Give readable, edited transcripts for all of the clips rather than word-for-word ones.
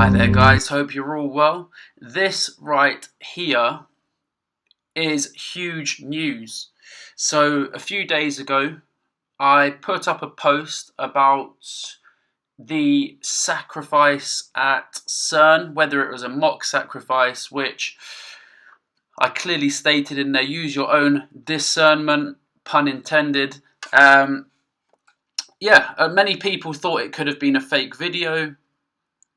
Hi there guys, hope you're all well. This right here is huge news. So a few days ago I put up a post about the sacrifice at CERN, whether it was a mock sacrifice, which I clearly stated in there, use your own discernment, pun intended. Many people thought it could have been a fake video.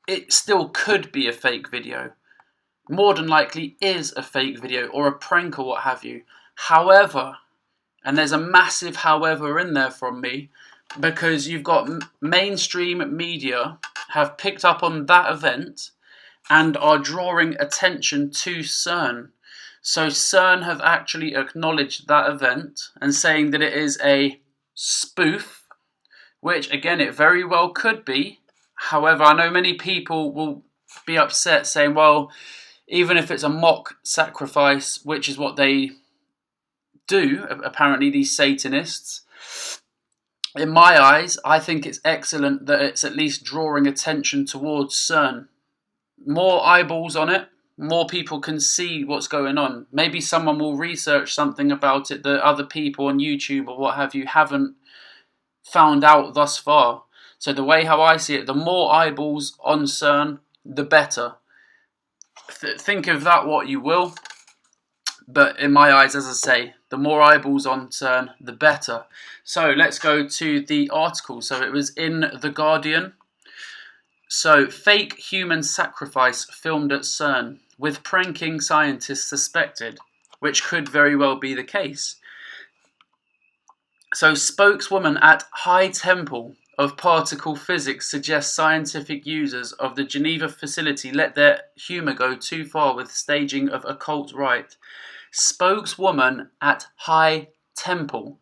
It still could be a fake video. More than likely is a fake video or a prank or what have you. However, and there's a massive however in there from me, because you've got mainstream media have picked up on that event and are drawing attention to CERN. So CERN have actually acknowledged that event and saying that it is a spoof, which again it very well could be. However, I know many people will be upset saying, well, even if it's a mock sacrifice, which is what they do, apparently these Satanists, in my eyes, I think it's excellent that it's at least drawing attention towards CERN. More eyeballs on it, more people can see what's going on. Maybe someone will research something about it that other people on YouTube or what have you haven't found out thus far. So the way how I see it, the more eyeballs on CERN, the better. Think of that what you will. But in my eyes, as I say, the more eyeballs on CERN, the better. So let's go to the article. So it was in The Guardian. So, fake human sacrifice filmed at CERN, with pranking scientists suspected, which could very well be the case. So, spokeswoman at High Temple of Particle Physics suggests scientific users of the Geneva facility let their humour go too far with staging of occult rite. Spokeswoman at High Temple.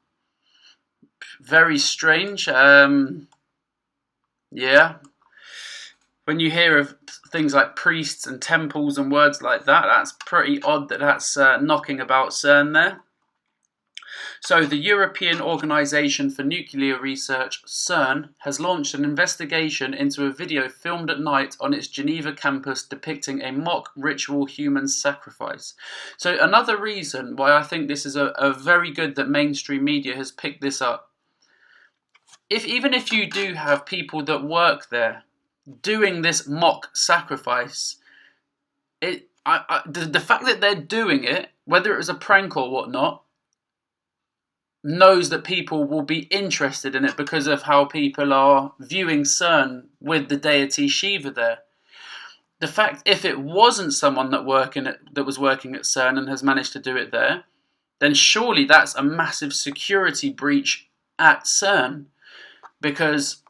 Very strange. When you hear of things like priests and temples and words like that, that's pretty odd that that's knocking about CERN there. So the European Organisation for Nuclear Research, CERN, has launched an investigation into a video filmed at night on its Geneva campus depicting a mock ritual human sacrifice. So another reason why I think this is a very good that mainstream media has picked this up. Even if you do have people that work there doing this mock sacrifice, the fact that they're doing it, whether it was a prank or whatnot, knows that people will be interested in it because of how people are viewing CERN with the deity Shiva there. The fact, if it wasn't someone that was working at CERN and has managed to do it there, then surely that's a massive security breach at CERN. Because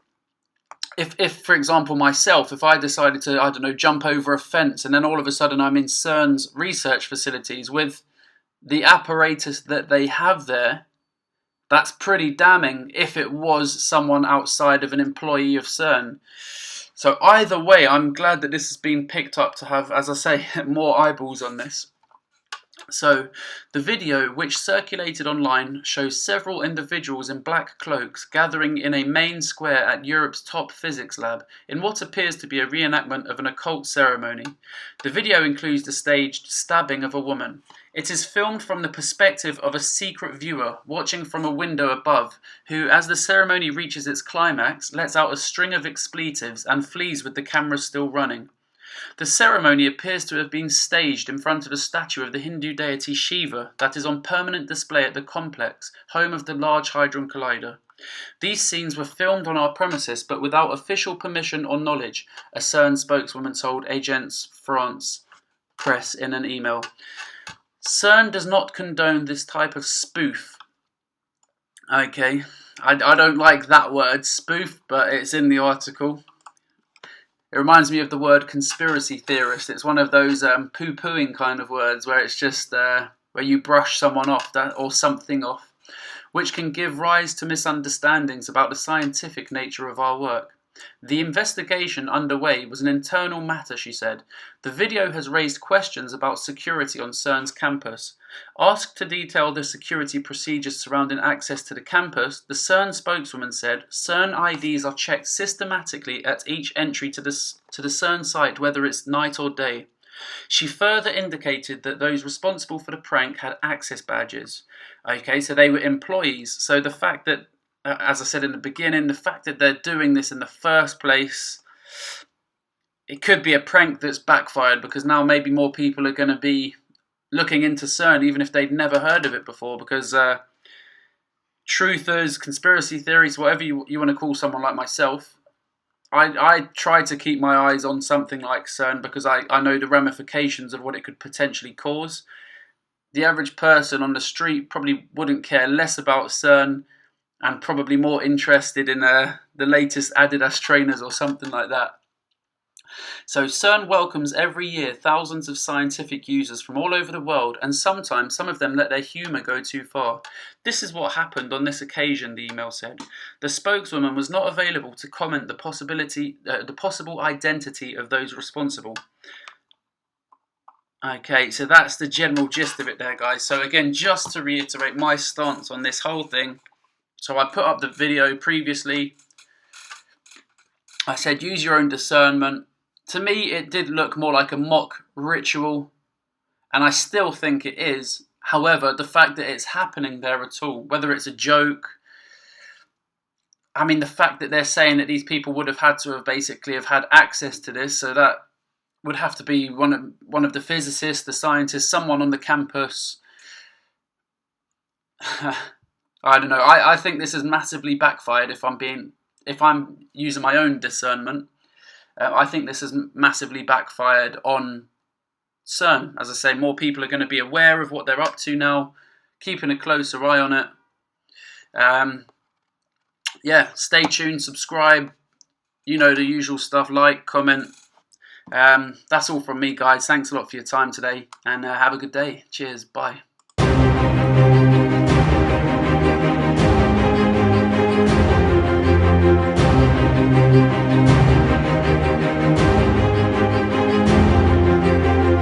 if for example myself, if I decided to, I don't know, jump over a fence and then all of a sudden I'm in CERN's research facilities with the apparatus that they have there, that's pretty damning if it was someone outside of an employee of CERN. So either way, I'm glad that this has been picked up to have, as I say, more eyeballs on this. So the video, which circulated online, shows several individuals in black cloaks gathering in a main square at Europe's top physics lab in what appears to be a reenactment of an occult ceremony. The video includes the staged stabbing of a woman. It is filmed from the perspective of a secret viewer watching from a window above, who, as the ceremony reaches its climax, lets out a string of expletives and flees with the camera still running. The ceremony appears to have been staged in front of a statue of the Hindu deity Shiva that is on permanent display at the complex, home of the Large Hadron Collider. These scenes were filmed on our premises but without official permission or knowledge, a CERN spokeswoman told Agence France Presse in an email. CERN does not condone this type of spoof. Okay, I don't like that word, spoof, but it's in the article. It reminds me of the word conspiracy theorist. It's one of those poo-pooing kind of words where it's just where you brush someone off or something off, which can give rise to misunderstandings about the scientific nature of our work. The investigation underway was an internal matter, she said. The video has raised questions about security on CERN's campus. Asked to detail the security procedures surrounding access to the campus, the CERN spokeswoman said CERN IDs are checked systematically at each entry to the CERN site, whether it's night or day. She further indicated that those responsible for the prank had access badges. Okay, so they were employees. So the fact that, as I said in the beginning, the fact that they're doing this in the first place, it could be a prank that's backfired, because now maybe more people are going to be looking into CERN, even if they'd never heard of it before, because truthers, conspiracy theories, whatever you want to call someone like myself, I try to keep my eyes on something like CERN because I know the ramifications of what it could potentially cause. The average person on the street probably wouldn't care less about CERN and probably more interested in the latest Adidas trainers or something like that. So CERN welcomes every year thousands of scientific users from all over the world, and sometimes some of them let their humour go too far. This is what happened on this occasion, the email said. The spokeswoman was not available to comment the possible identity of those responsible. Okay, so that's the general gist of it there, guys. So again, just to reiterate my stance on this whole thing. So I put up the video previously. I said use your own discernment. To me, it did look more like a mock ritual, and I still think it is. However, the fact that it's happening there at all, whether it's a joke, I mean, the fact that they're saying that these people would have had to have basically have had access to this, so that would have to be one of the physicists, the scientists, someone on the campus. I don't know. I think this has massively backfired. If I'm using my own discernment. I think this has massively backfired on CERN. As I say, more people are going to be aware of what they're up to now, keeping a closer eye on it. Yeah, stay tuned, subscribe, you know the usual stuff, like, comment. That's all from me, guys. Thanks a lot for your time today, and have a good day. Cheers, bye.